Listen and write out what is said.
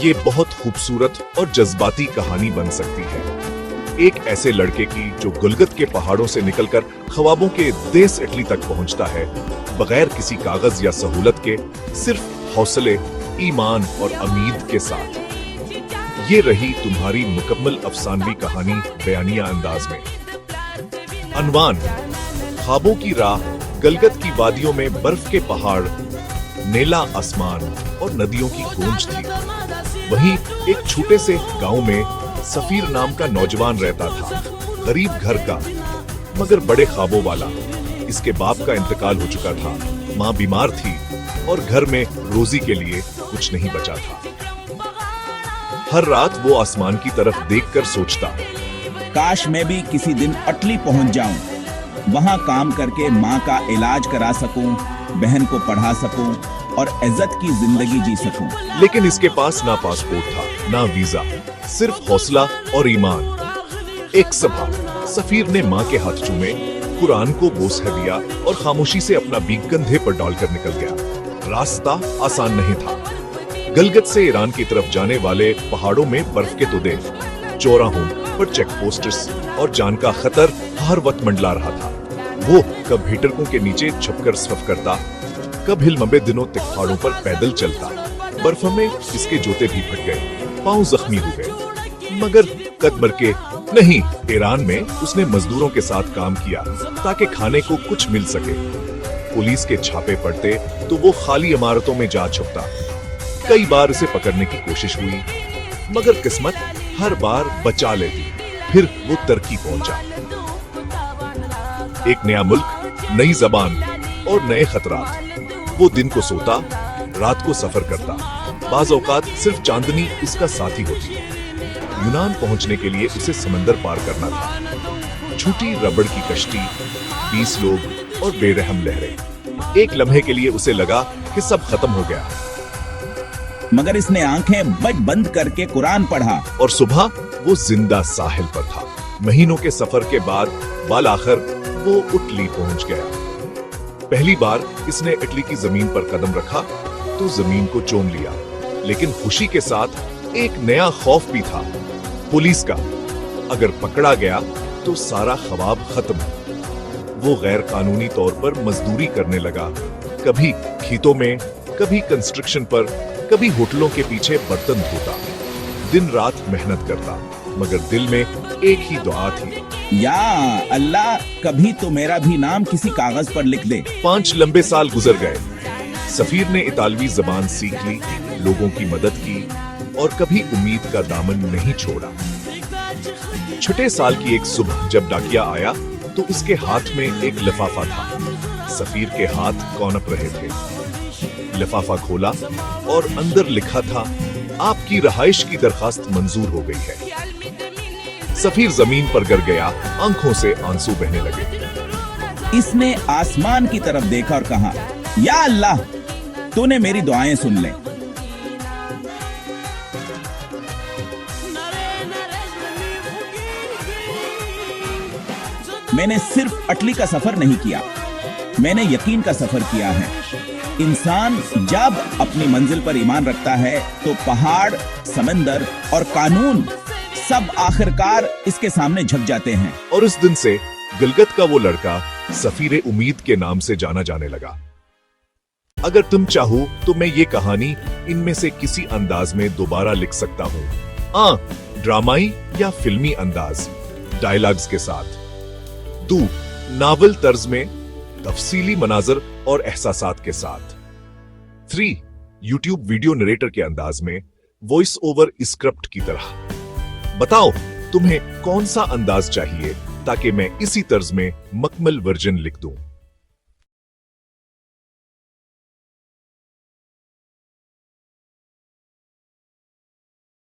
ये बहुत खूबसूरत और जज्बाती कहानी बन सकती है, एक ऐसे लड़के की जो गुलगत के पहाड़ों से निकलकर ख्वाबों के देश इटली तक पहुंचता है, बगैर किसी कागज या सहूलत के, सिर्फ हौसले, ईमान और उम्मीद के साथ। ये रही तुम्हारी मुकम्मल अफसानवी कहानी बयानिया अंदाज में। अनवान, ख्वाबों की राह, गलगत की वादियों में बर्फ के पहाड़, नीला आसमान और नदियों की गूंज थी। वहीं एक छोटे से गांव में सफीर नाम का नौजवान रहता था, गरीब घर का मगर बड़े ख्वाबों वाला। इसके बाप का इंतकाल हो चुका था, माँ बीमार थी और घर में रोजी के लिए कुछ नहीं बचा था। हर रात वो आसमान की तरफ देखकर सोचता, काश मैं भी किसी दिन इटली पहुंच जाऊं, वहां काम करके माँ का इलाज करा सकूं, बहन को पढ़ा सकूं और इज्जत की जिंदगी जी सकूं। लेकिन इसके पास ना पासपोर्ट था, ना वीजा, सिर्फ हौसला और ईमान। एक सुबह सफीर ने माँ के हाथ चूमे, कुरान को बोसा दिया और खामोशी से अपना बीक कंधे पर डालकर निकल गया। रास्ता आसान नहीं था। गलगत से ईरान की तरफ जाने वाले पहाड़ों में बर्फ के तोदे, चौराहों पर चेक पोस्ट्स और जान का खतर हर वक्त मंडला रहा था। वो कब हिटरकों के नीचे छुपकर सफर करता, कब हिलमबे दिनों तक पहाड़ों पर पैदल चलता। बर्फ में इसके जूते भी फट गए, पांव जख्मी हो गए, मगर कदमर के नहीं। ईरान में उसने मजदूरों के साथ काम किया ताकि खाने को कुछ मिल सके। पुलिस के छापे पड़ते तो वो खाली इमारतों में जा छुपता। कई बार इसे पकड़ने की कोशिश हुई, मगर किस्मत हर बार बचा लेती। फिर वो तरक्की पहुंचा। एक नया मुल्क, नई जबान और नए खतरात। वो दिन को सोता, रात को सफर करता। बाज औकात सिर्फ चांदनी उसका साथी होती। यूनान पहुंचने के लिए उसे समंदर पार करना था। छोटी रबड़ की कश्ती, 20 लोग और बेरहम लहरें। एक लम्हे के लिए उसे लगा कि सब खत्म हो गया, मगर इसने आंखें बंद करके कुरान पढ़ा और सुबह वो जिंदा साहिल पर था। महीनों के सफर के बाद बाल आखिर वो इटली पहुंच गया। पहली बार इसने इटली की जमीन पर कदम रखा तो जमीन को चूम लिया, लेकिन खुशी के साथ एक नया खौफ भी था, पुलिस का। अगर पकड़ा गया तो सारा ख्वाब खत्म। वो गैर कानूनी तौर पर मजदूरी करने लगा, कभी खेतों में, कभी कंस्ट्रक्शन पर, कभी होटलों के पीछे बर्तन धोता। दिन रात मेहनत करता, मगर दिल में एक ही दुआ थी, या अल्लाह, कभी तो मेरा भी नाम किसी कागज पर लिख दे। 5 लंबे साल गुजर गए। सफीर ने इतालवी जबान सीख ली, लोगों की मदद की और कभी उम्मीद का दामन नहीं छोड़ा। 6 साल की एक सुबह जब डाकिया आया तो उसके हाथ में एक लिफाफा था। सफीर के हाथ कौनप रहे थे। लिफाफा खोला और अंदर लिखा था, आपकी रहाइश की दरखास्त मंजूर हो गई है। सफीर जमीन पर गिर गया, आंखों से आंसू बहने लगे। इसने आसमान की तरफ देखा और कहा, या अल्लाह, तूने मेरी दुआएं सुन ले। मैंने सिर्फ इटली का सफर नहीं किया, मैंने यकीन का सफर किया है। इंसान जब अपनी मंजिल पर ईमान रखता है तो पहाड़, समंदर और कानून सब आखिरकार इसके सामने झुक जाते हैं। और उस दिन से गलगत का वो लड़का सफीर उम्मीद के नाम से जाना जाने लगा। अगर तुम चाहो तो मैं ये कहानी इनमें से किसी अंदाज में दोबारा लिख सकता हूँ, ड्रामाई या फिल्मी अंदाज, डायलॉग्स के साथ। 2 नावल तर्ज में, तफसीली मनाजर और एहसासात के साथ। 3 यूट्यूब वीडियो नरेटर के अंदाज में, वॉइस ओवर स्क्रिप्ट की तरह। बताओ तुम्हें कौन सा अंदाज चाहिए ताकि मैं इसी तर्ज में मुकम्मल वर्जन लिख दूं।